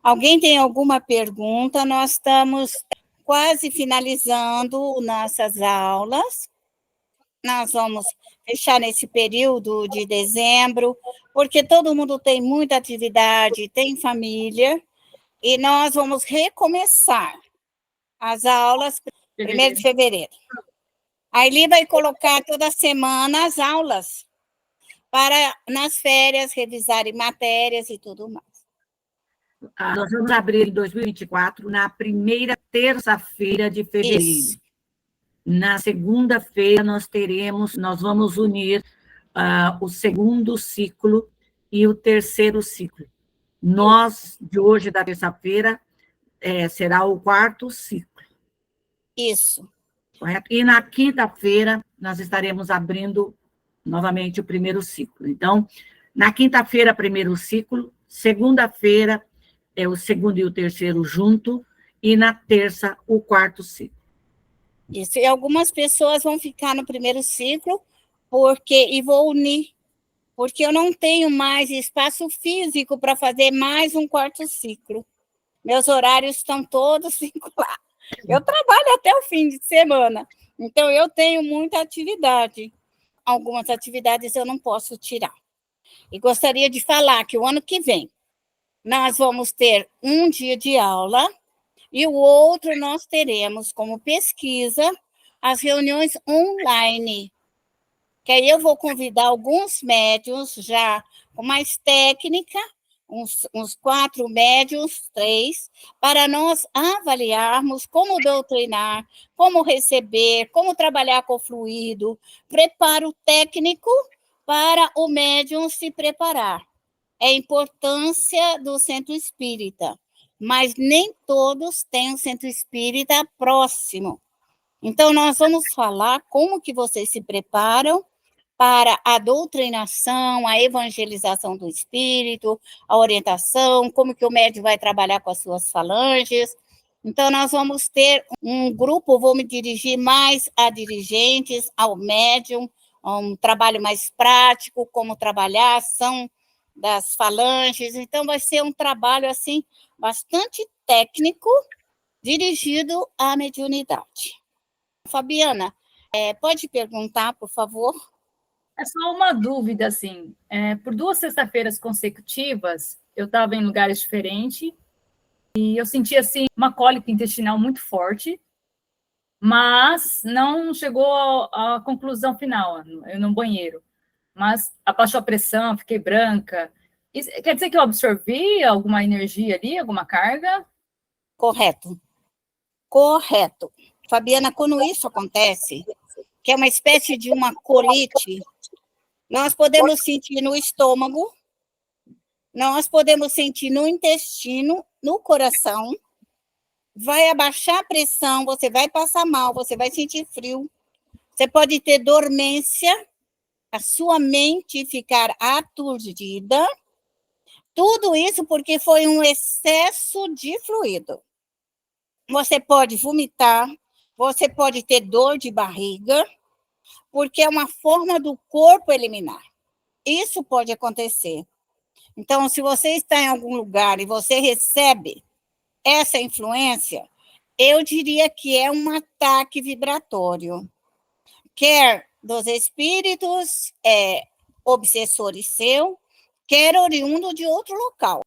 Alguém tem alguma pergunta? Nós estamos quase finalizando nossas aulas. Nós vamos fechar nesse período de dezembro, porque todo mundo tem muita atividade, tem família, e nós vamos recomeçar as aulas 1º de fevereiro. A Eli vai colocar toda semana as aulas para, nas férias, revisarem matérias e tudo mais. Nós vamos abrir em 2024 na primeira terça-feira de fevereiro. Isso. Na segunda-feira nós vamos unir o segundo ciclo e o terceiro ciclo. Nós, de hoje, da terça-feira, será o 4º ciclo. Isso. Correto? E na quinta-feira nós estaremos abrindo novamente o 1º ciclo. Então, na quinta-feira, 1º ciclo, segunda-feira é o 2º e o 3º junto, e na terça, o 4º ciclo. Isso, e algumas pessoas vão ficar no 1º ciclo, e vou unir, porque eu não tenho mais espaço físico para fazer mais um 4º ciclo. Meus horários estão todos vinculados. Eu trabalho até o fim de semana, então eu tenho muita atividade. Algumas atividades eu não posso tirar. E gostaria de falar que o ano que vem nós vamos ter um dia de aula e o outro nós teremos como pesquisa as reuniões online, que aí eu vou convidar alguns médiuns já com mais técnica, uns 4 médiuns, 3, para nós avaliarmos como doutrinar, como receber, como trabalhar com o fluido, preparo técnico para o médium se preparar. É a importância do centro espírita, mas nem todos têm um centro espírita próximo. Então, nós vamos falar como que vocês se preparam para a doutrinação, a evangelização do espírito, a orientação, como que o médium vai trabalhar com as suas falanges. Então, nós vamos ter um grupo, vou me dirigir mais a dirigentes, ao médium, um trabalho mais prático, como trabalhar a ação das falanges. Então, vai ser um trabalho, assim, bastante técnico, dirigido à mediunidade. Fabiana, pode perguntar, por favor? É só uma dúvida, assim. Por 2 sexta-feiras consecutivas, eu estava em lugares diferentes e eu senti, assim, uma cólica intestinal muito forte, mas não chegou à conclusão final, eu no banheiro. Mas abaixou a pressão, fiquei branca. Isso quer dizer que eu absorvi alguma energia ali, alguma carga? Correto. Fabiana, quando isso acontece, que é uma espécie de uma colite, nós podemos sentir no estômago, nós podemos sentir no intestino, no coração, vai abaixar a pressão, você vai passar mal, você vai sentir frio, você pode ter dormência, a sua mente ficar aturdida, tudo isso porque foi um excesso de fluido. Você pode vomitar, você pode ter dor de barriga, porque é uma forma do corpo eliminar. Isso pode acontecer. Então, se você está em algum lugar e você recebe essa influência, eu diria que é um ataque vibratório, quer dos espíritos obsessores seu, quer oriundo de outro local,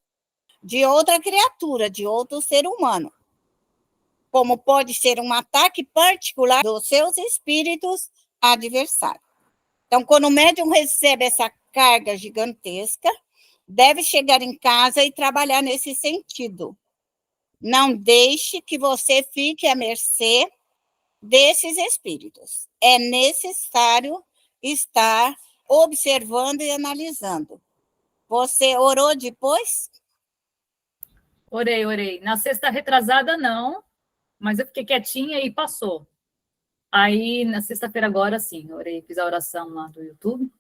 de outra criatura, de outro ser humano. Como pode ser um ataque particular dos seus espíritos adversários. Então, quando o médium recebe essa carga gigantesca, deve chegar em casa e trabalhar nesse sentido. Não deixe que você fique à mercê desses espíritos. É necessário estar observando e analisando. Você orou depois? Orei. Na sexta retrasada, não, mas eu fiquei quietinha e passou. Aí, na sexta-feira agora, sim, orei, fiz a oração lá do YouTube,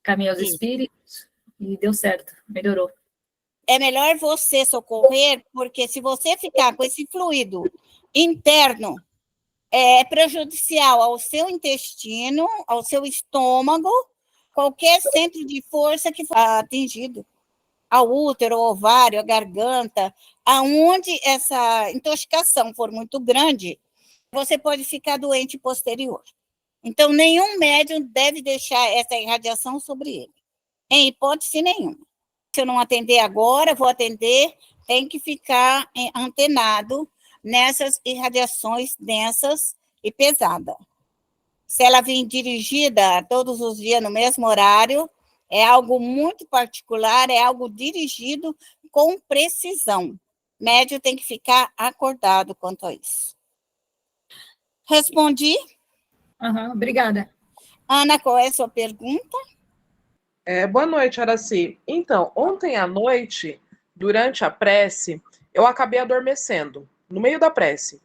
caminhei aos espíritos e deu certo, melhorou. É melhor você socorrer, porque se você ficar com esse fluido interno, é prejudicial ao seu intestino, ao seu estômago, qualquer centro de força que for atingido. ao útero, ao ovário, à garganta, aonde essa intoxicação for muito grande, você pode ficar doente posterior. Então, nenhum médium deve deixar essa irradiação sobre ele, em hipótese nenhuma. Se eu não atender agora, vou atender, tem que ficar antenado nessas irradiações densas e pesadas. Se ela vir dirigida todos os dias no mesmo horário, é algo muito particular, é algo dirigido com precisão. O médium tem que ficar acordado quanto a isso. Respondi? Obrigada. Ana, qual é a sua pergunta? Boa noite, Araci. Então, ontem à noite, durante a prece, eu acabei adormecendo, no meio da prece.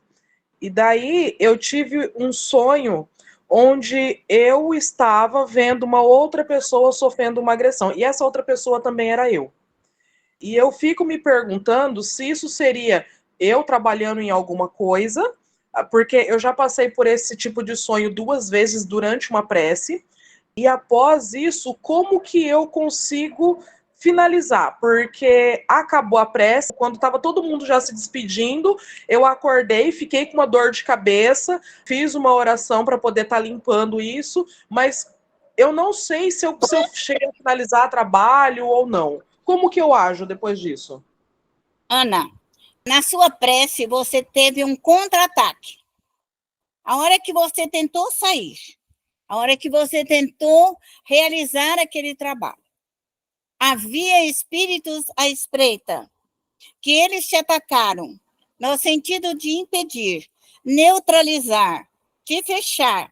E daí eu tive um sonho onde eu estava vendo uma outra pessoa sofrendo uma agressão. E essa outra pessoa também era eu. E eu fico me perguntando se isso seria eu trabalhando em alguma coisa, porque eu já passei por esse tipo de sonho 2 vezes durante uma prece. E após isso, como que eu consigo finalizar? Porque acabou a prece, quando estava todo mundo já se despedindo, eu acordei, fiquei com uma dor de cabeça, fiz uma oração para poder estar limpando isso, mas eu não sei se eu cheguei a finalizar trabalho ou não. Como que eu ajo depois disso? Ana, na sua prece, você teve um contra-ataque. A hora que você tentou sair, a hora que você tentou realizar aquele trabalho, havia espíritos à espreita, que eles te atacaram, no sentido de impedir, neutralizar, te fechar.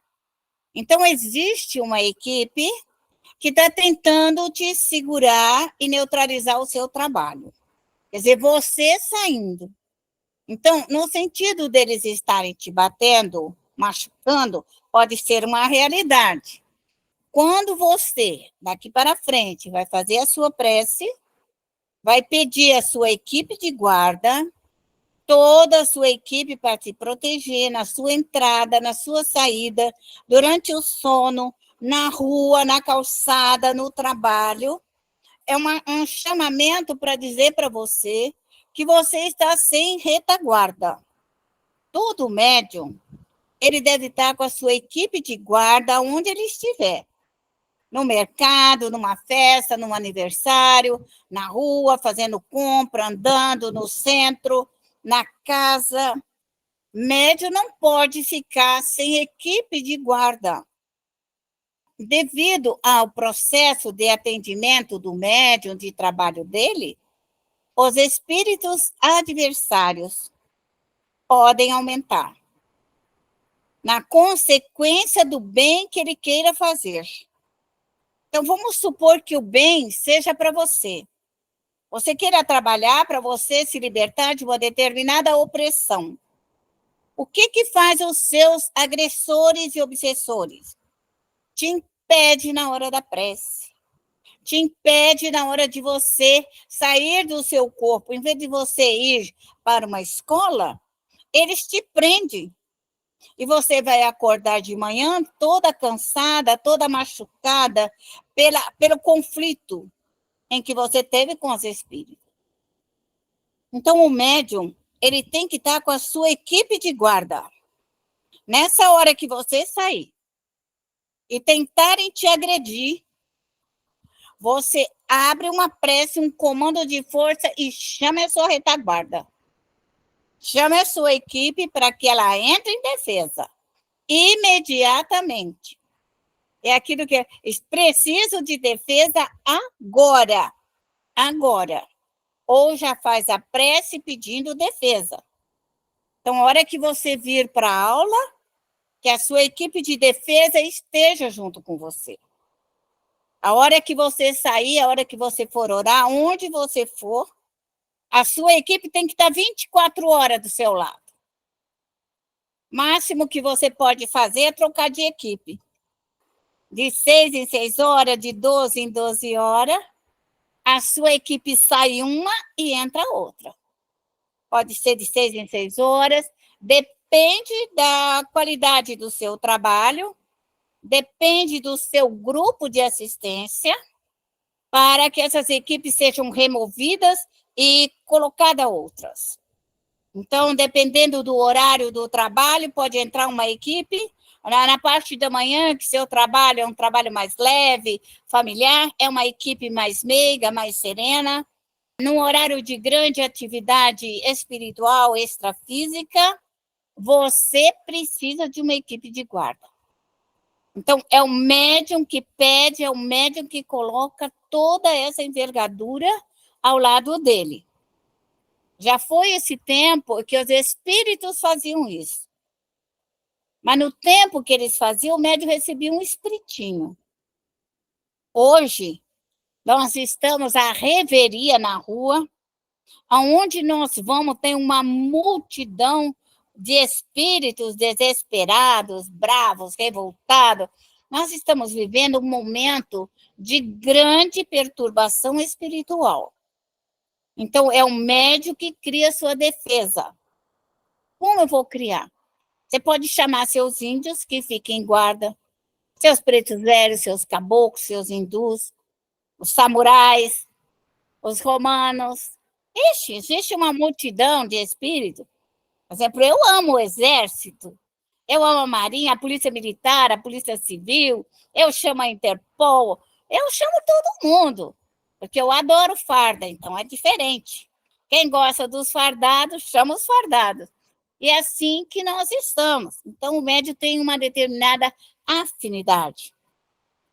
Então, existe uma equipe que está tentando te segurar e neutralizar o seu trabalho. Quer dizer, você saindo. Então, no sentido deles estarem te batendo, machucando, pode ser uma realidade. Quando você, daqui para frente, vai fazer a sua prece, vai pedir a sua equipe de guarda, toda a sua equipe para te proteger na sua entrada, na sua saída, durante o sono, na rua, na calçada, no trabalho. É um chamamento para dizer para você que você está sem retaguarda. Todo médium, ele deve estar com a sua equipe de guarda onde ele estiver. No mercado, numa festa, num aniversário, na rua, fazendo compra, andando no centro, na casa. Médium não pode ficar sem equipe de guarda. Devido ao processo de atendimento do médium, de trabalho dele, os espíritos adversários podem aumentar, na consequência do bem que ele queira fazer. Então, vamos supor que o bem seja para você. Você queira trabalhar para você se libertar de uma determinada opressão. O que faz os seus agressores e obsessores? Te impede na hora da prece. Te impede na hora de você sair do seu corpo. Em vez de você ir para uma escola, eles te prendem. E você vai acordar de manhã toda cansada, toda machucada pelo conflito em que você teve com os espíritos. Então, o médium, ele tem que estar com a sua equipe de guarda. Nessa hora que você sair e tentarem te agredir, você abre uma prece, um comando de força e chama a sua retaguarda. Chame a sua equipe para que ela entre em defesa. Imediatamente. É aquilo que é. Preciso de defesa agora. Agora. Ou já faz a prece pedindo defesa. Então, a hora que você vir para a aula, que a sua equipe de defesa esteja junto com você. A hora que você sair, a hora que você for orar, onde você for, a sua equipe tem que estar 24 horas do seu lado. Máximo que você pode fazer é trocar de equipe. De 6 em 6 horas, de 12 em 12 horas, a sua equipe sai uma e entra outra. Pode ser de 6 em 6 horas, depende da qualidade do seu trabalho, depende do seu grupo de assistência, para que essas equipes sejam removidas e colocadas outras. Então, dependendo do horário do trabalho, pode entrar uma equipe. Na parte da manhã, que seu trabalho é um trabalho mais leve, familiar, é uma equipe mais meiga, mais serena. Num horário de grande atividade espiritual, extrafísica, você precisa de uma equipe de guarda. Então, é o médium que pede, é o médium que coloca toda essa envergadura ao lado dele. Já foi esse tempo que os espíritos faziam isso. Mas no tempo que eles faziam, o médium recebia um espiritinho. Hoje, nós estamos à reveria na rua, aonde nós vamos, tem uma multidão de espíritos desesperados, bravos, revoltados. Nós estamos vivendo um momento de grande perturbação espiritual. Então, é o médium que cria sua defesa. Como eu vou criar? Você pode chamar seus índios que fiquem em guarda, seus pretos velhos, seus caboclos, seus hindus, os samurais, os romanos. Existe uma multidão de espíritos. Por exemplo, eu amo o exército, eu amo a marinha, a polícia militar, a polícia civil, eu chamo a Interpol, eu chamo todo mundo, porque eu adoro farda, então é diferente. Quem gosta dos fardados, chama os fardados. E é assim que nós estamos. Então, o médium tem uma determinada afinidade.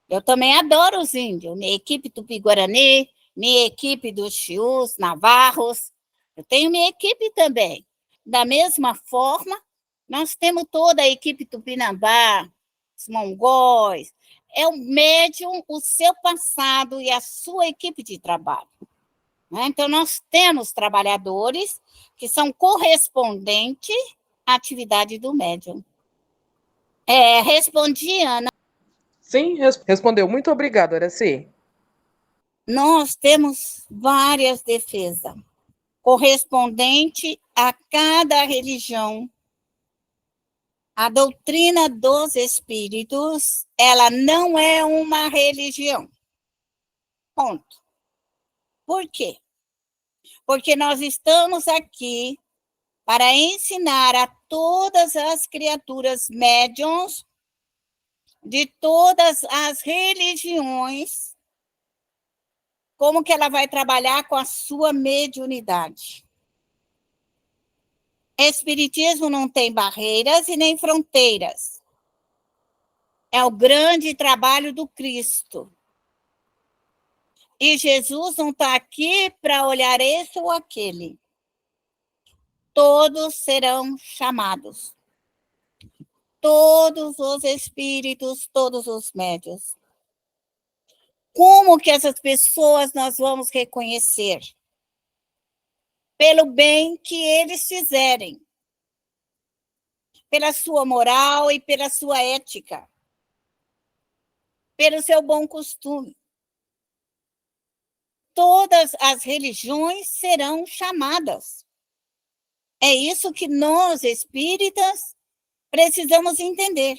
Eu também adoro os índios, minha equipe Tupi-Guarani, minha equipe dos Chiús, Navarros, eu tenho minha equipe também. Da mesma forma, nós temos toda a equipe Tupinambá, os mongóis, é o médium, o seu passado e a sua equipe de trabalho. Então, nós temos trabalhadores que são correspondentes à atividade do médium. Respondi, Ana. Sim, respondeu. Muito obrigado, Araci. Nós temos várias defesas, correspondente a cada religião. A doutrina dos espíritos, ela não é uma religião. Ponto. Por quê? Porque nós estamos aqui para ensinar a todas as criaturas médiuns de todas as religiões como que ela vai trabalhar com a sua mediunidade. Espiritismo não tem barreiras e nem fronteiras. É o grande trabalho do Cristo. E Jesus não está aqui para olhar esse ou aquele. Todos serão chamados. Todos os espíritos, todos os médiuns. Como que essas pessoas nós vamos reconhecer? Pelo bem que eles fizerem. Pela sua moral e pela sua ética. Pelo seu bom costume. Todas as religiões serão chamadas. É isso que nós, espíritas, precisamos entender.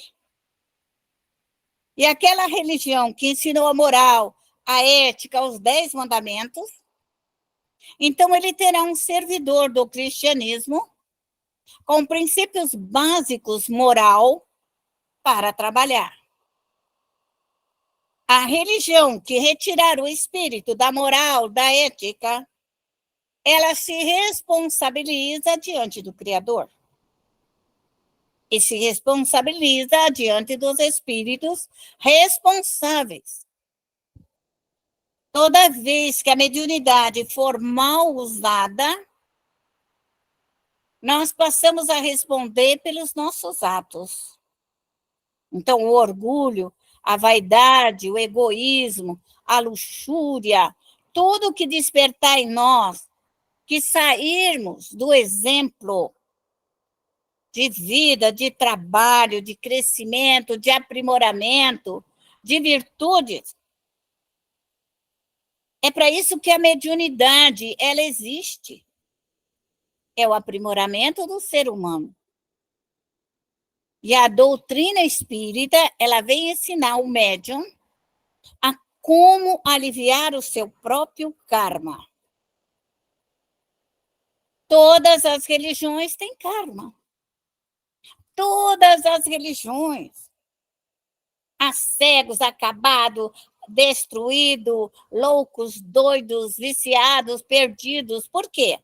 E aquela religião que ensinou a moral, a ética, os 10 mandamentos, então ele terá um servidor do cristianismo com princípios básicos moral para trabalhar. A religião que retirar o espírito da moral, da ética, ela se responsabiliza diante do Criador. E se responsabiliza diante dos espíritos responsáveis. Toda vez que a mediunidade for mal usada, nós passamos a responder pelos nossos atos. Então, o orgulho, a vaidade, o egoísmo, a luxúria, tudo que despertar em nós, que sairmos do exemplo de vida, de trabalho, de crescimento, de aprimoramento, de virtudes. É para isso que a mediunidade, ela existe. É o aprimoramento do ser humano. E a doutrina espírita, ela vem ensinar o médium a como aliviar o seu próprio karma. Todas as religiões têm karma. Todas as religiões. Há cegos, acabados, destruídos, loucos, doidos, viciados, perdidos. Por quê?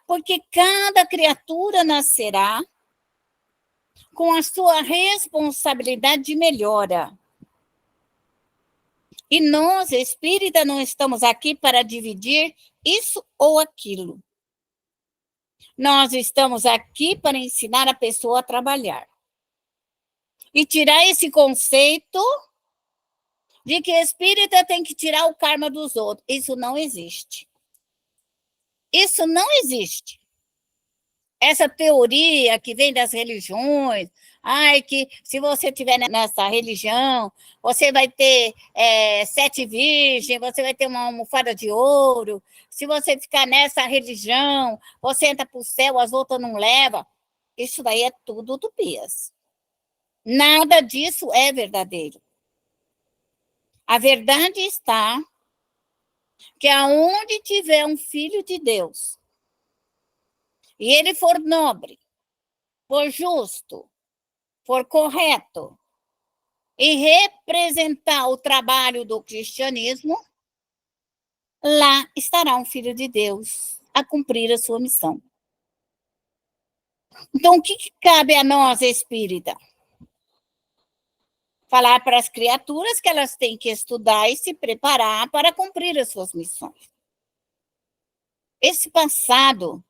Porque cada criatura nascerá com a sua responsabilidade de melhora. E nós, espírita, não estamos aqui para dividir isso ou aquilo. Nós estamos aqui para ensinar a pessoa a trabalhar. E tirar esse conceito de que espírita tem que tirar o karma dos outros. Isso não existe. Isso não existe. Essa teoria que vem das religiões, que se você estiver nessa religião, você vai ter 7 virgens, você vai ter uma almofada de ouro, se você ficar nessa religião, você entra para o céu, as outras não levam. Isso daí é tudo utopias. Nada disso é verdadeiro. A verdade está que aonde tiver um filho de Deus, e ele for nobre, for justo, for correto, e representar o trabalho do cristianismo, lá estará um filho de Deus a cumprir a sua missão. Então, o que cabe a nós, espírita? Falar para as criaturas que elas têm que estudar e se preparar para cumprir as suas missões. Esse passado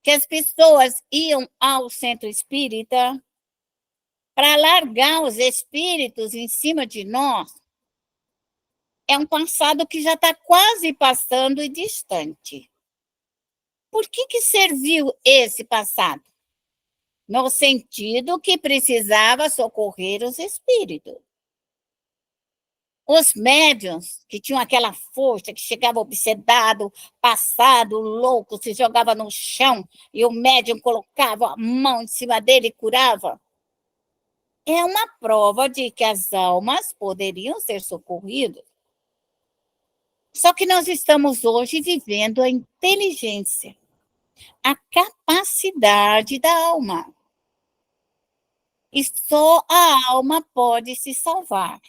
que as pessoas iam ao centro espírita para largar os espíritos em cima de nós, é um passado que já está quase passando e distante. Por que serviu esse passado? No sentido que precisava socorrer os espíritos. Os médiuns, que tinham aquela força, que chegava obsedado, passado, louco, se jogava no chão, e o médium colocava a mão em cima dele e curava, é uma prova de que as almas poderiam ser socorridas. Só que nós estamos hoje vivendo a inteligência, a capacidade da alma. E só a alma pode se salvar.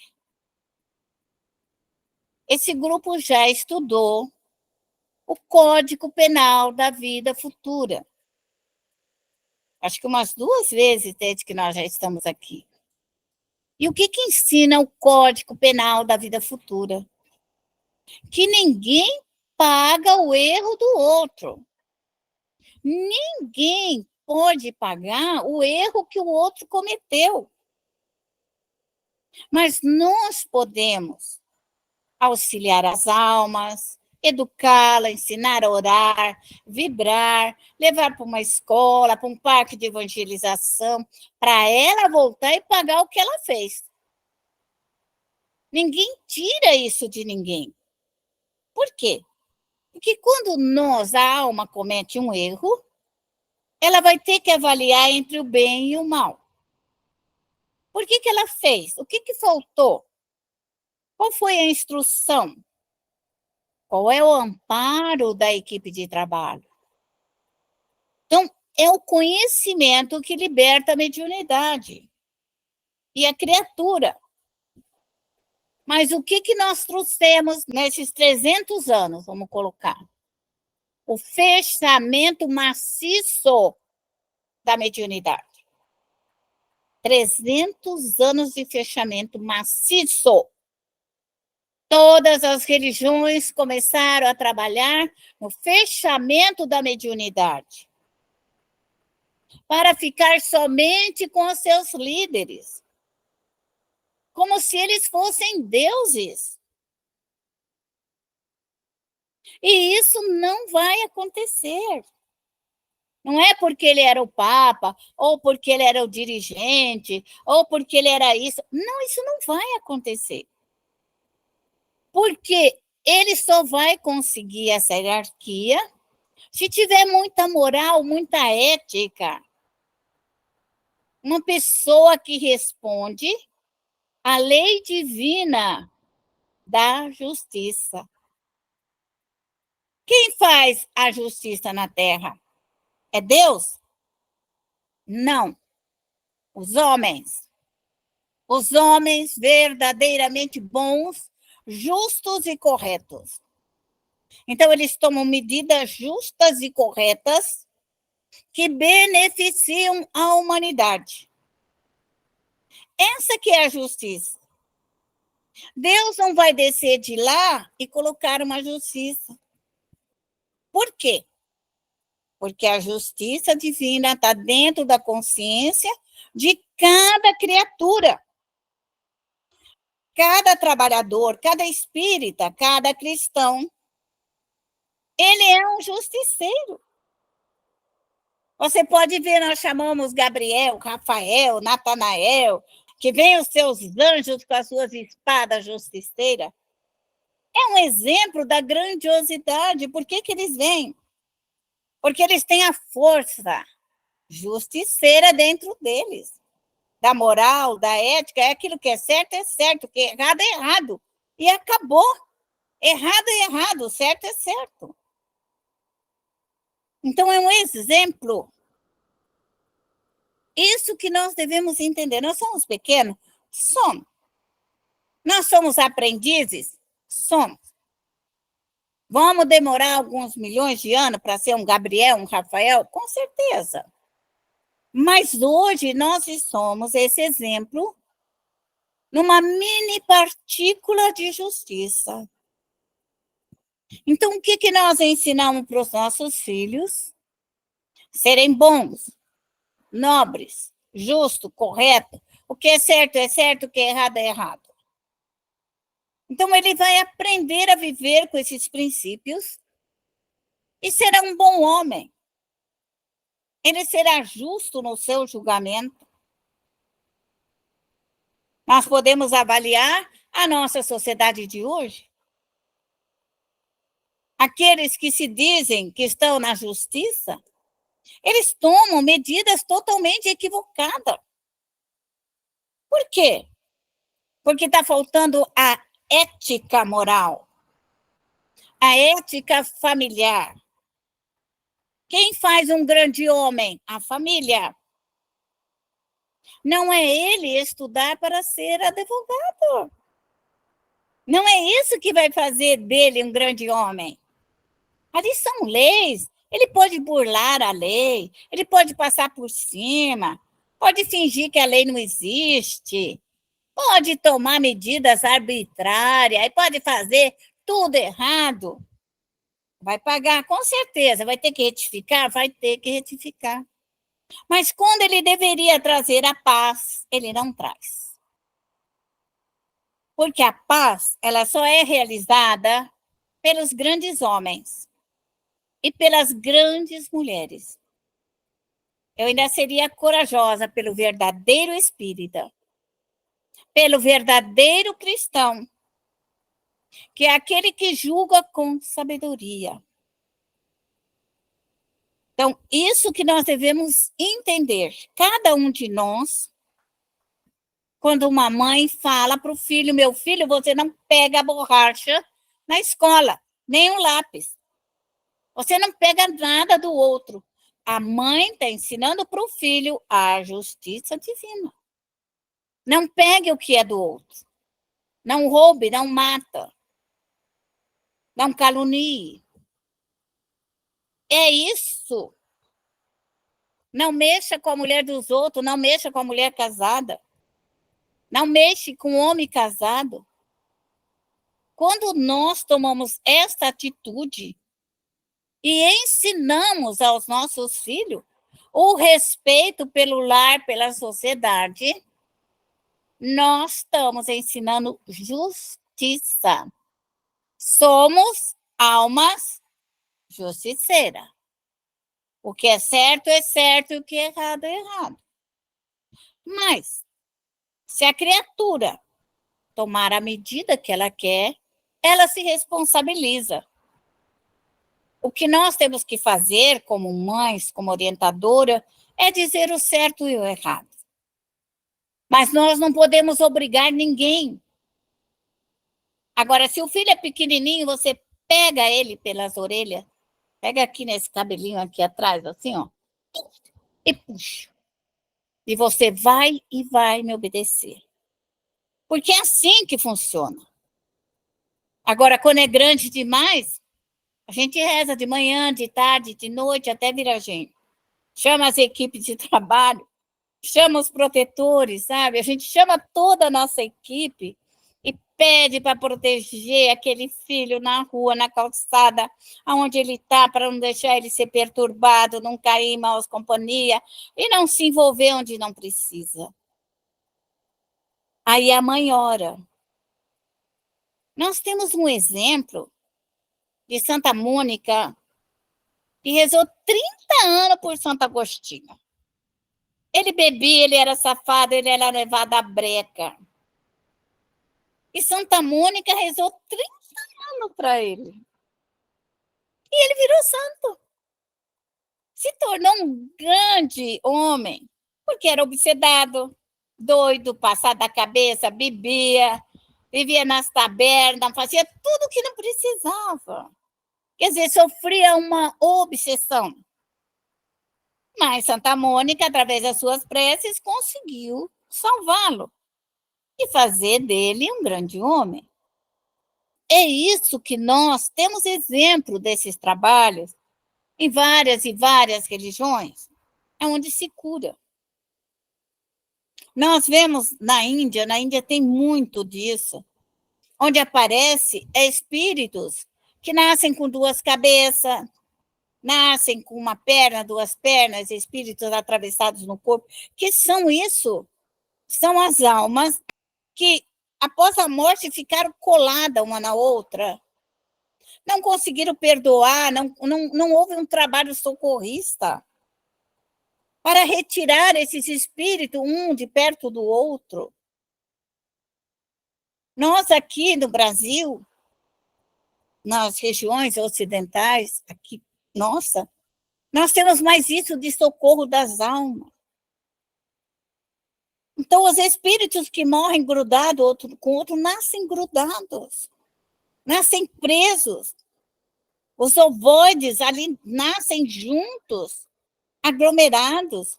Esse grupo já estudou o Código Penal da Vida Futura. Acho que umas 2 vezes desde que nós já estamos aqui. E o que ensina o Código Penal da Vida Futura? Que ninguém paga o erro do outro. Ninguém pode pagar o erro que o outro cometeu. Mas nós podemos auxiliar as almas, educá-la, ensinar a orar, vibrar, levar para uma escola, para um parque de evangelização, para ela voltar e pagar o que ela fez. Ninguém tira isso de ninguém. Por quê? Porque quando nós, a alma, comete um erro, ela vai ter que avaliar entre o bem e o mal. Por que ela fez? O que faltou? Qual foi a instrução? Qual é o amparo da equipe de trabalho? Então, é o conhecimento que liberta a mediunidade e a criatura. Mas o que nós trouxemos nesses 300 anos, vamos colocar? O fechamento maciço da mediunidade. 300 anos de fechamento maciço. Todas as religiões começaram a trabalhar no fechamento da mediunidade, para ficar somente com os seus líderes, como se eles fossem deuses. E isso não vai acontecer. Não é porque ele era o Papa, ou porque ele era o dirigente, ou porque ele era isso. Não, isso não vai acontecer. Porque ele só vai conseguir essa hierarquia se tiver muita moral, muita ética. Uma pessoa que responde à lei divina da justiça. Quem faz a justiça na terra? É Deus? Não. Os homens. Os homens verdadeiramente bons, justos e corretos. Então, eles tomam medidas justas e corretas que beneficiam a humanidade. Essa que é a justiça. Deus não vai descer de lá e colocar uma justiça. Por quê? Porque a justiça divina está dentro da consciência de cada criatura. Cada trabalhador, cada espírita, cada cristão, ele é um justiceiro. Você pode ver, nós chamamos Gabriel, Rafael, Natanael, que vem os seus anjos com as suas espadas justiceiras. É um exemplo da grandiosidade. Por que eles vêm? Porque eles têm a força justiceira dentro deles. Da moral, da ética, é aquilo que é certo, o que é errado. E acabou. Errado é errado, certo é certo. Então, é um exemplo. Isso que nós devemos entender. Nós somos pequenos? Somos. Nós somos aprendizes? Somos. Vamos demorar alguns milhões de anos para ser um Gabriel, um Rafael? Com certeza. Mas hoje nós somos esse exemplo numa mini partícula de justiça. Então, o que nós ensinamos para os nossos filhos? Serem bons, nobres, justo, correto. O que é certo, o que é errado. Então, ele vai aprender a viver com esses princípios e será um bom homem. Ele será justo no seu julgamento. Nós podemos avaliar a nossa sociedade de hoje. Aqueles que se dizem que estão na justiça, eles tomam medidas totalmente equivocadas. Por quê? Porque está faltando a ética moral, a ética familiar. Quem faz um grande homem? A família. Não é ele estudar para ser advogado. Não é isso que vai fazer dele um grande homem. Ali são leis. Ele pode burlar a lei, ele pode passar por cima, pode fingir que a lei não existe, pode tomar medidas arbitrárias, e pode fazer tudo errado. Vai pagar, com certeza. Vai ter que retificar? Vai ter que retificar. Mas quando ele deveria trazer a paz, ele não traz. Porque a paz, ela só é realizada pelos grandes homens e pelas grandes mulheres. Eu ainda seria corajosa pelo verdadeiro espírita, pelo verdadeiro cristão, que é aquele que julga com sabedoria. Então, isso que nós devemos entender. Cada um de nós, quando uma mãe fala para o filho, meu filho, você não pega a borracha na escola, nem um lápis. Você não pega nada do outro. A mãe está ensinando para o filho a justiça divina. Não pegue o que é do outro. Não roube, não mata. Não calunie. É isso. Não mexa com a mulher dos outros, não mexa com a mulher casada. Não mexe com o homem casado. Quando nós tomamos esta atitude e ensinamos aos nossos filhos o respeito pelo lar, pela sociedade, nós estamos ensinando justiça. Somos almas justiceiras. O que é certo e o que é errado. Mas, se a criatura tomar a medida que ela quer, ela se responsabiliza. O que nós temos que fazer como mães, como orientadora, é dizer o certo e o errado. Mas nós não podemos obrigar ninguém. Agora, se o filho é pequenininho, você pega ele pelas orelhas, pega aqui nesse cabelinho aqui atrás, assim, ó, e puxa. E você vai e vai me obedecer. Porque é assim que funciona. Agora, quando é grande demais, a gente reza de manhã, de tarde, de noite, até virar gente. Chama as equipes de trabalho, chama os protetores, sabe? A gente chama toda a nossa equipe e pede para proteger aquele filho na rua, na calçada, aonde ele está, para não deixar ele ser perturbado, não cair em maus companhia e não se envolver onde não precisa. Aí a mãe ora. Nós temos um exemplo de Santa Mônica, que rezou 30 anos por Santo Agostinho. Ele bebia, ele era safado, ele era levado à breca. E Santa Mônica rezou 30 anos para ele. E ele virou santo. Se tornou um grande homem, porque era obsedado, doido, passado da cabeça, bebia, vivia nas tabernas, fazia tudo o que não precisava. Quer dizer, sofria uma obsessão. Mas Santa Mônica, através das suas preces, conseguiu salvá-lo e fazer dele um grande homem. É isso que nós temos exemplo desses trabalhos em várias e várias religiões, é onde se cura. Nós vemos na Índia tem muito disso, onde aparece espíritos que nascem com duas cabeças, nascem com uma perna, duas pernas, espíritos atravessados no corpo, que são isso, são as almas que, após a morte, ficaram coladas uma na outra, não conseguiram perdoar, não houve um trabalho socorrista para retirar esses espíritos, um de perto do outro. Nós aqui no Brasil, nas regiões ocidentais, aqui, nossa, nós temos mais isso de socorro das almas. Então, os espíritos que morrem grudados outro com outro, nascem grudados, nascem presos. Os ovoides ali nascem juntos, aglomerados.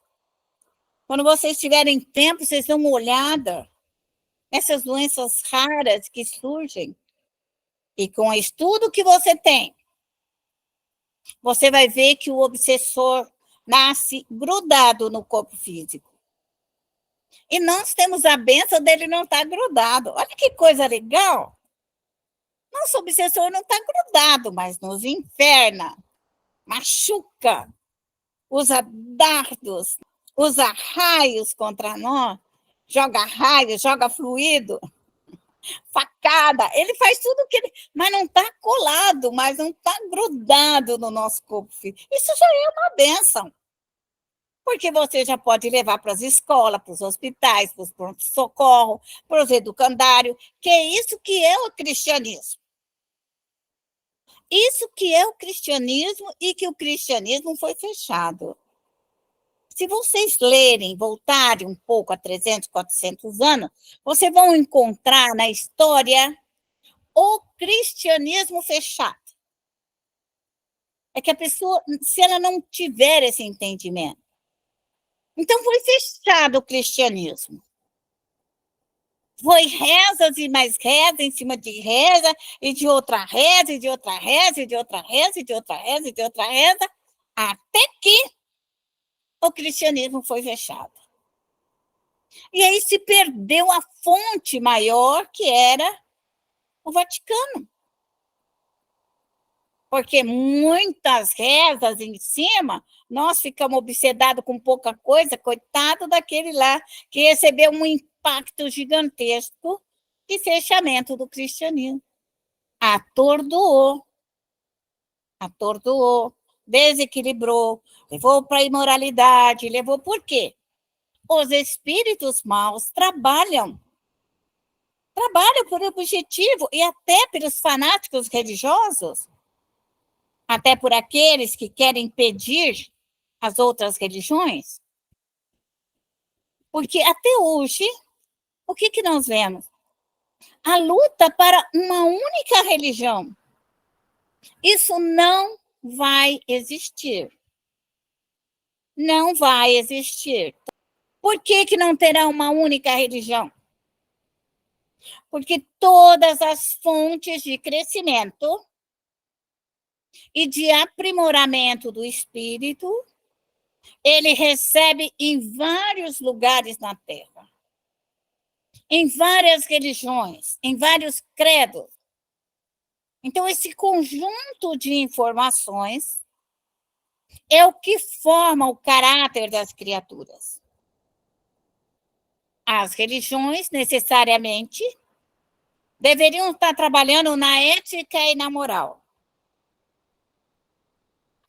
Quando vocês tiverem tempo, vocês dão uma olhada nessas doenças raras que surgem. E com o estudo que você tem, você vai ver que o obsessor nasce grudado no corpo físico. E nós temos a benção dele não estar grudado. Olha que coisa legal. Nosso obsessor não está grudado, mas nos inferna, machuca, usa dardos, usa raios contra nós, joga raios, joga fluido, facada. Ele faz tudo que ele... Mas não está colado, mas não está grudado no nosso corpo físico. Isso já é uma bênção. Porque você já pode levar para as escolas, para os hospitais, para os pronto-socorro, para os educandários, que é isso que é o cristianismo. Isso que é o cristianismo e que o cristianismo foi fechado. Se vocês lerem, voltarem um pouco a 300, 400 anos, vocês vão encontrar na história o cristianismo fechado. É que a pessoa, se ela não tiver esse entendimento, então foi fechado o cristianismo. Foi rezas e mais reza em cima de reza, e de outra reza, e de outra reza, e de outra reza, e de outra reza, e de outra reza, até que o cristianismo foi fechado. E aí se perdeu a fonte maior, que era o Vaticano. Porque muitas rezas em cima, nós ficamos obsedados com pouca coisa, coitado daquele lá que recebeu um impacto gigantesco de fechamento do cristianismo. Atordoou, desequilibrou, levou para a imoralidade, levou por quê? Os espíritos maus trabalham por objetivo, e até pelos fanáticos religiosos, até por aqueles que querem impedir as outras religiões. Porque até hoje, o que nós vemos? a luta para uma única religião. Isso não vai existir. Não vai existir. Por que não terá uma única religião? Porque todas as fontes de crescimento e de aprimoramento do espírito, ele recebe em vários lugares na Terra, em várias religiões, em vários credos. Então, esse conjunto de informações é o que forma o caráter das criaturas. As religiões, necessariamente, deveriam estar trabalhando na ética e na moral.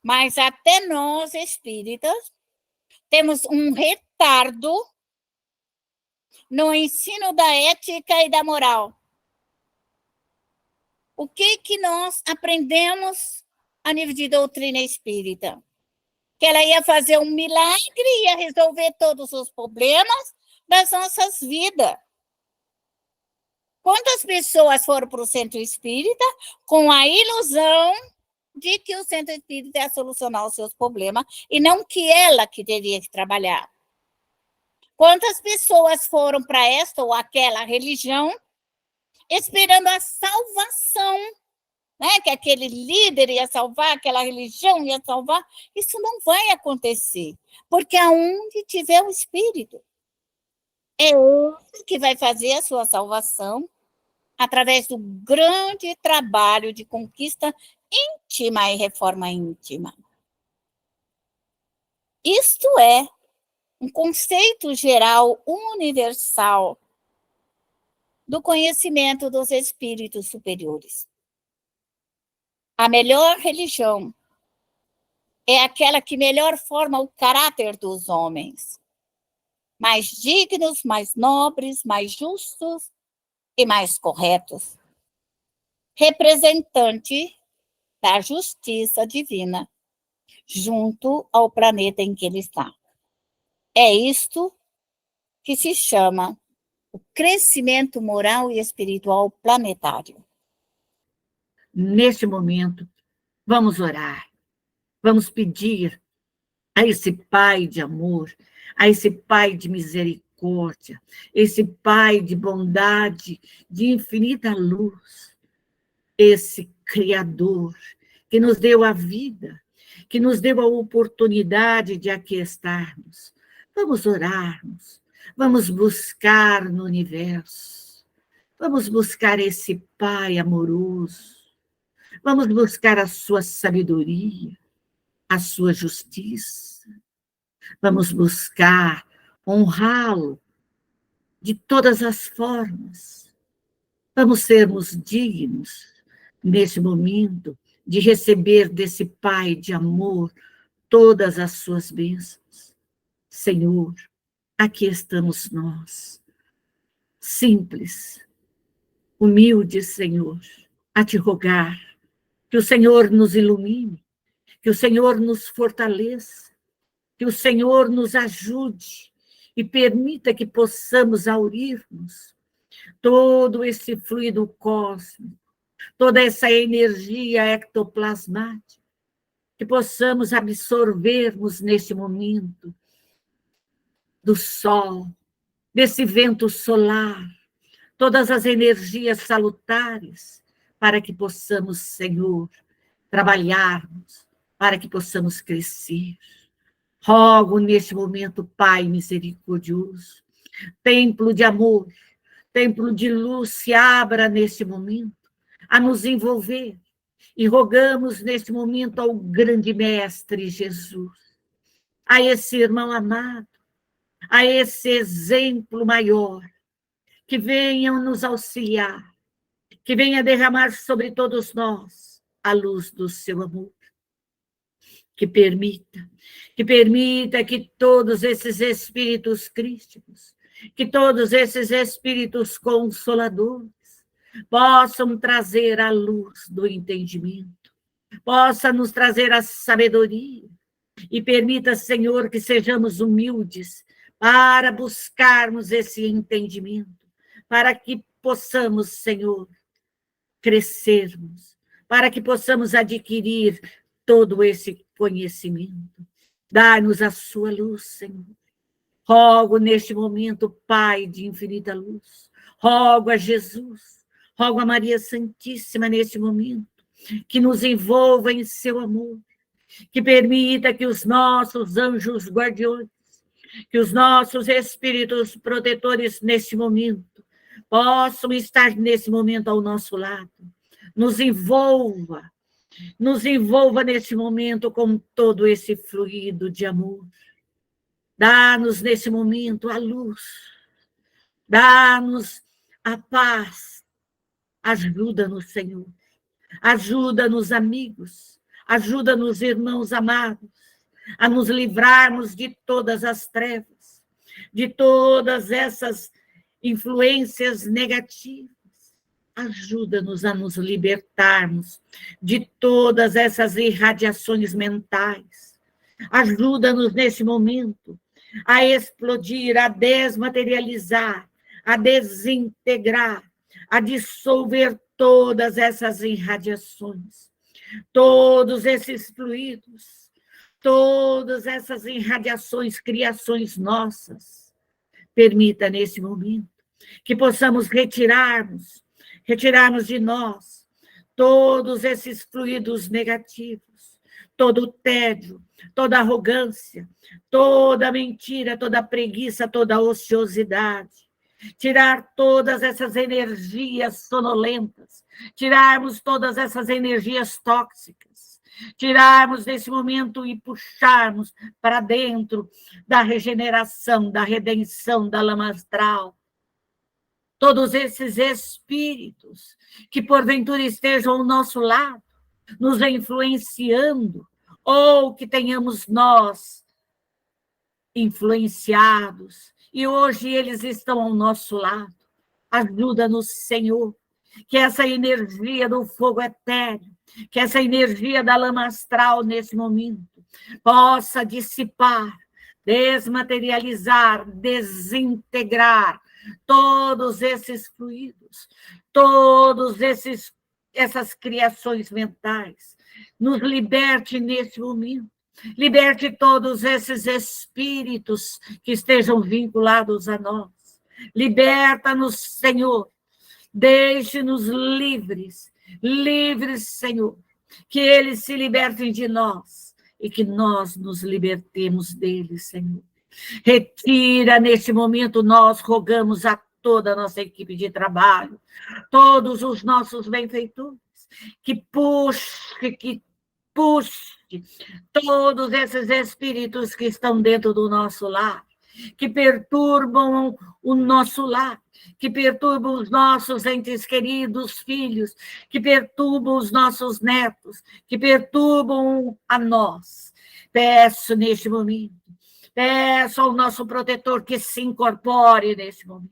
Mas até nós, espíritas, temos um retardo no ensino da ética e da moral. O que nós aprendemos a nível de doutrina espírita? Que ela ia fazer um milagre e ia resolver todos os problemas das nossas vidas. Quantas pessoas foram para o centro espírita com a ilusão de que o centro espírita ia solucionar os seus problemas e não que ela que teria que trabalhar? Quantas pessoas foram para esta ou aquela religião esperando a salvação, né? Que aquele líder ia salvar, aquela religião ia salvar? Isso não vai acontecer, porque aonde tiver o espírito, é ele que vai fazer a sua salvação através do grande trabalho de conquista íntima e reforma íntima. Isto é um conceito geral universal do conhecimento dos espíritos superiores. A melhor religião é aquela que melhor forma o caráter dos homens, mais dignos, mais nobres, mais justos e mais corretos. Representante da justiça divina junto ao planeta em que ele está. É isto que se chama o crescimento moral e espiritual planetário. Neste momento, vamos orar, vamos pedir a esse Pai de amor, a esse Pai de misericórdia, esse Pai de bondade, de infinita luz, esse Criador que nos deu a vida, que nos deu a oportunidade de aqui estarmos. Vamos orarmos, vamos buscar no universo, vamos buscar esse Pai amoroso, vamos buscar a sua sabedoria, a sua justiça, vamos buscar honrá-lo de todas as formas. Vamos sermos dignos, neste momento, de receber desse Pai de amor todas as suas bênçãos. Senhor, aqui estamos nós, simples, humildes, Senhor, a te rogar que o Senhor nos ilumine, que o Senhor nos fortaleça, que o Senhor nos ajude e permita que possamos aurirmos todo esse fluido cósmico, toda essa energia ectoplasmática, que possamos absorvermos neste momento do sol, desse vento solar, todas as energias salutares, para que possamos, Senhor, trabalharmos, para que possamos crescer. Rogo neste momento, Pai misericordioso, templo de amor, templo de luz, se abra neste momento, a nos envolver, e rogamos neste momento ao grande Mestre Jesus, a esse irmão amado, a esse exemplo maior, que venham nos auxiliar, que venha derramar sobre todos nós a luz do seu amor. Que permita que todos esses espíritos crísticos, que todos esses espíritos consoladores possam trazer a luz do entendimento, possa nos trazer a sabedoria, e permita, Senhor, que sejamos humildes para buscarmos esse entendimento, para que possamos, Senhor, crescermos, para que possamos adquirir todo esse conhecimento. Dá-nos a sua luz, Senhor. Rogo neste momento, Pai de infinita luz, rogo a Jesus, rogo a Maria Santíssima neste momento, que nos envolva em seu amor, que permita que os nossos anjos guardiões, que os nossos espíritos protetores neste momento, possam estar nesse momento ao nosso lado. Nos envolva neste momento com todo esse fluido de amor. Dá-nos nesse momento a luz, dá-nos a paz. Ajuda-nos, Senhor. Ajuda-nos, amigos. Ajuda-nos, irmãos amados, a nos livrarmos de todas as trevas, de todas essas influências negativas. Ajuda-nos a nos libertarmos de todas essas irradiações mentais. Ajuda-nos nesse momento a explodir, a desmaterializar, a desintegrar, a dissolver todas essas irradiações, todos esses fluidos, todas essas irradiações, criações nossas. Permita nesse momento que possamos retirarmos de nós todos esses fluidos negativos, todo o tédio, toda arrogância, toda mentira, toda preguiça, toda ociosidade. Tirar todas essas energias sonolentas, tirarmos todas essas energias tóxicas, tirarmos nesse momento e puxarmos para dentro da regeneração, da redenção, da lama astral. Todos esses espíritos que porventura estejam ao nosso lado, nos influenciando, ou que tenhamos nós influenciados, e hoje eles estão ao nosso lado. Ajuda-nos, Senhor, que essa energia do fogo etéreo, que essa energia da lama astral nesse momento possa dissipar, desmaterializar, desintegrar todos esses fluidos, essas criações mentais. Nos liberte nesse momento. Liberte todos esses espíritos que estejam vinculados a nós. Liberta-nos, Senhor. Deixe-nos livres, Senhor. Que eles se libertem de nós e que nós nos libertemos deles, Senhor. Retira neste momento, nós rogamos a toda a nossa equipe de trabalho, todos os nossos benfeitores, que puxe todos esses espíritos que estão dentro do nosso lar, que perturbam o nosso lar, que perturbam os nossos entes queridos, filhos, que perturbam os nossos netos, que perturbam a nós. Peço neste momento, peço ao nosso protetor que se incorpore neste momento,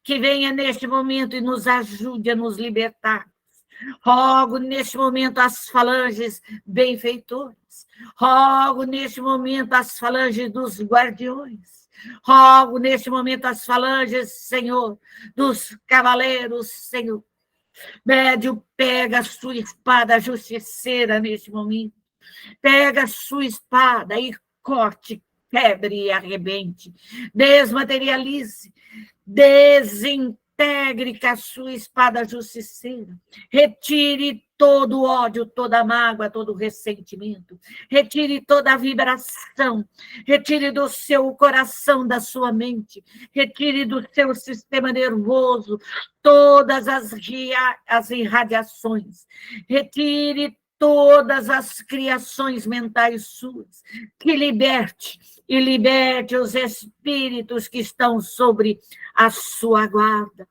que venha neste momento e nos ajude a nos libertar. Rogo neste momento as falanges benfeitoras, rogo neste momento as falanges dos guardiões, rogo neste momento as falanges, Senhor, dos cavaleiros, Senhor. Médio, pega a sua espada justiceira neste momento, pega a sua espada e corte, quebre e arrebente, desmaterialize, desintegre com a sua espada justiceira, retire todo o ódio, toda a mágoa, todo o ressentimento, retire toda a vibração, retire do seu coração, da sua mente, retire do seu sistema nervoso todas as irradiações, retire todas as criações mentais suas, que liberte os espíritos que estão sobre a sua guarda.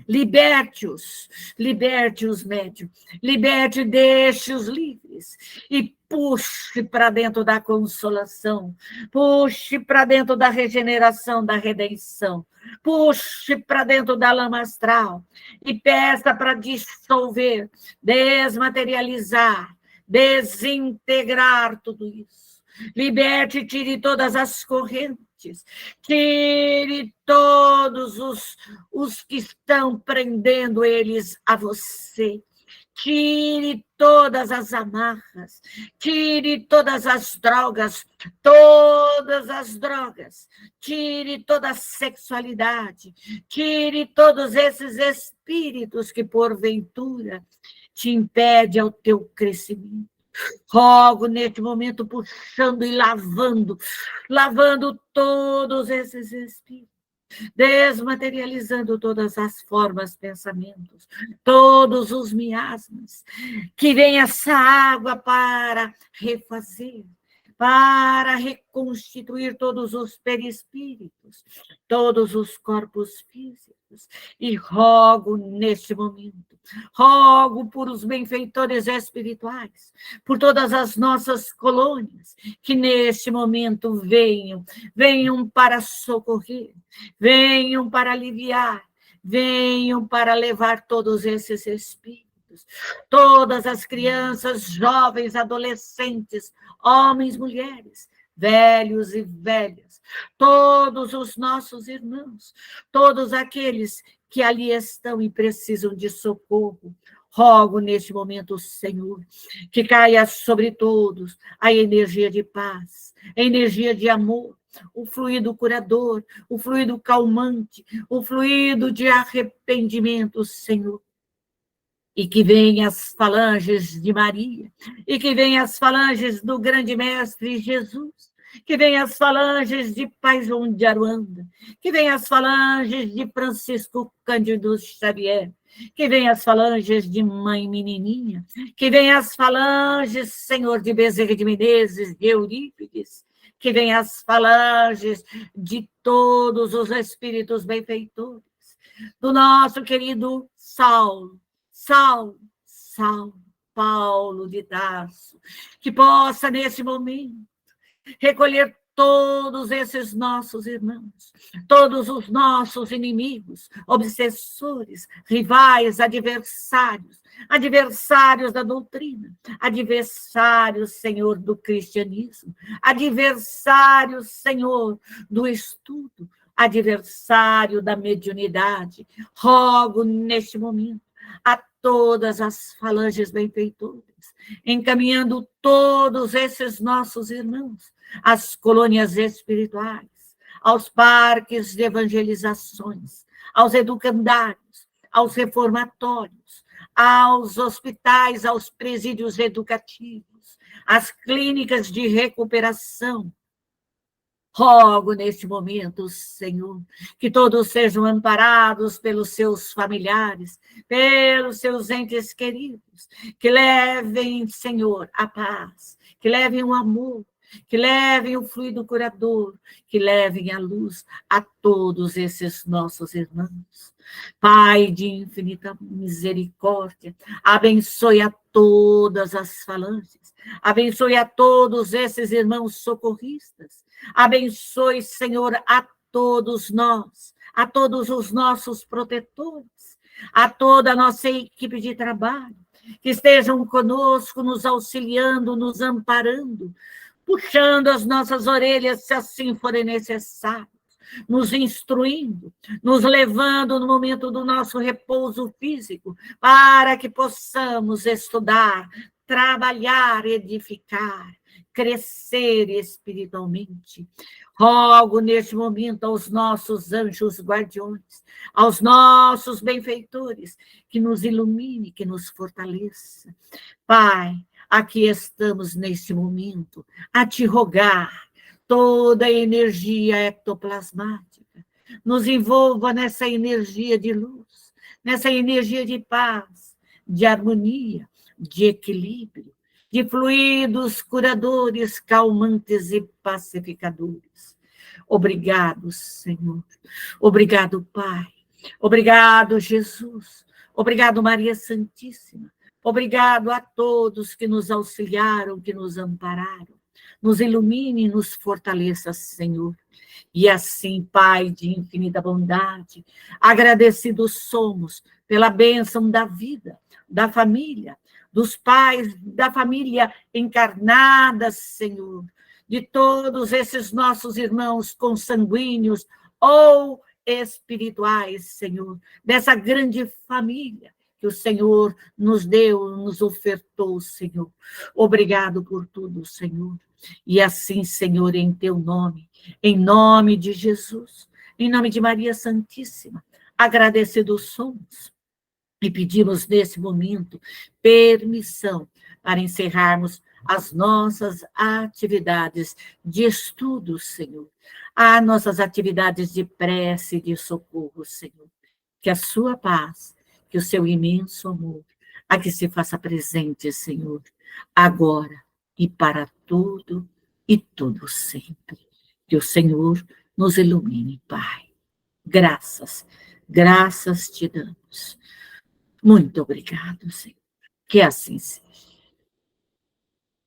Liberte-os, médiuns, liberte, deixe-os livres e puxe para dentro da consolação, puxe para dentro da regeneração, da redenção, puxe para dentro da lama astral e peça para dissolver, desmaterializar, desintegrar tudo isso. liberte e tire todas as correntes, tire todos os que estão prendendo eles a você. Tire todas as amarras, tire todas as drogas, tire toda a sexualidade, tire todos esses espíritos que, porventura, te impedem ao teu crescimento. Rogo, neste momento, puxando e lavando todos esses espíritos, desmaterializando todas as formas, pensamentos, todos os miasmas, que vem essa água para refazer, para reconstituir todos os perispíritos, todos os corpos físicos, e rogo neste momento, rogo por os benfeitores espirituais, por todas as nossas colônias, que neste momento venham para socorrer, venham para aliviar, venham para levar todos esses espíritos, todas as crianças, jovens, adolescentes, homens, mulheres, velhos e velhas, todos os nossos irmãos, todos aqueles que ali estão e precisam de socorro. Rogo neste momento, Senhor, que caia sobre todos a energia de paz, a energia de amor, o fluido curador, o fluido calmante, o fluido de arrependimento, Senhor. E que venham as falanges de Maria, e que venham as falanges do grande mestre Jesus, que venham as falanges de Pai João de Aruanda, que venham as falanges de Francisco Cândido Xavier, que venham as falanges de Mãe Menininha, que venham as falanges, Senhor, de Bezerra de Menezes, de Eurípides, que venham as falanges de todos os espíritos benfeitores, do nosso querido Paulo de Tarso, que possa, nesse momento, recolher todos esses nossos irmãos, todos os nossos inimigos, obsessores, rivais, adversários da doutrina, adversários, Senhor, do cristianismo, adversários, Senhor, do estudo, adversário da mediunidade. Rogo neste momento a todas as falanges benfeitoras, encaminhando todos esses nossos irmãos às colônias espirituais, aos parques de evangelizações, aos educandários, aos reformatórios, aos hospitais, aos presídios educativos, às clínicas de recuperação. Rogo neste momento, Senhor, que todos sejam amparados pelos seus familiares, pelos seus entes queridos, que levem, Senhor, a paz, que levem o amor, que levem o fluido curador, que levem a luz a todos esses nossos irmãos. Pai de infinita misericórdia, abençoe a todas as falanges, abençoe a todos esses irmãos socorristas, abençoe, Senhor, a todos nós, a todos os nossos protetores, a toda a nossa equipe de trabalho, que estejam conosco, nos auxiliando, nos amparando, puxando as nossas orelhas, se assim forem necessário, nos instruindo, nos levando no momento do nosso repouso físico, para que possamos estudar, trabalhar, edificar, crescer espiritualmente. Rogo neste momento aos nossos anjos guardiões, aos nossos benfeitores, que nos ilumine, que nos fortaleça. Pai, aqui estamos neste momento a te rogar toda a energia ectoplasmática, nos envolva nessa energia de luz, nessa energia de paz, de harmonia, de equilíbrio, de fluidos curadores, calmantes e pacificadores. Obrigado, Senhor. Obrigado, Pai. Obrigado, Jesus. Obrigado, Maria Santíssima. Obrigado a todos que nos auxiliaram, que nos ampararam. Nos ilumine e nos fortaleça, Senhor. E assim, Pai de infinita bondade, agradecidos somos pela bênção da vida, da família, dos pais, da família encarnada, Senhor, de todos esses nossos irmãos consanguíneos ou espirituais, Senhor, dessa grande família que o Senhor nos deu, nos ofertou, Senhor. Obrigado por tudo, Senhor. E assim, Senhor, em teu nome, em nome de Jesus, em nome de Maria Santíssima, agradecidos somos e pedimos nesse momento permissão para encerrarmos as nossas atividades de estudo, Senhor, as nossas atividades de prece e de socorro, Senhor. Que a sua paz, que o seu imenso amor, aqui se faça presente, Senhor, agora e para tudo e todo sempre. Que o Senhor nos ilumine, Pai. Graças te damos. Muito obrigado, Senhor. Que assim seja.